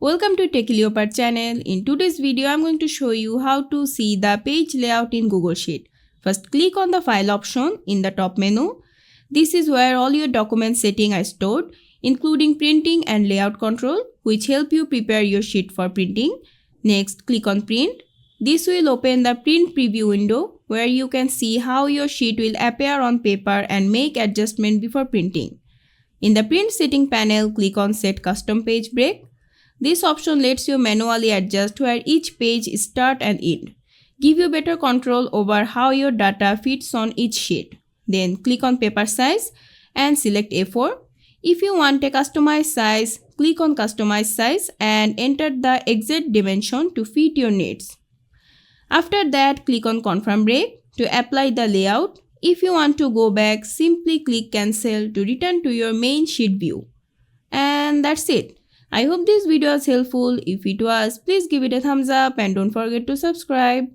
Welcome to Techie Leopard channel. In today's video, I'm going to show you how to see the page layout in Google Sheet. First, click on the File option in the top menu. This is where all your document settings are stored, including printing and layout control, which help you prepare your sheet for printing. Next, click on Print. This will open the Print Preview window, where you can see how your sheet will appear on paper and make adjustments before printing. In the Print Setting panel, click on Set Custom Page Break. This option lets you manually adjust where each page start and end. Give you better control over how your data fits on each sheet. Then click on Paper Size and select A4. If you want a customized size, click on Customize Size and enter the exact dimension to fit your needs. After that, click on Confirm Break to apply the layout. If you want to go back, simply click Cancel to return to your main sheet view. And that's it. I hope this video was helpful. If it was, please give it a thumbs up and don't forget to subscribe.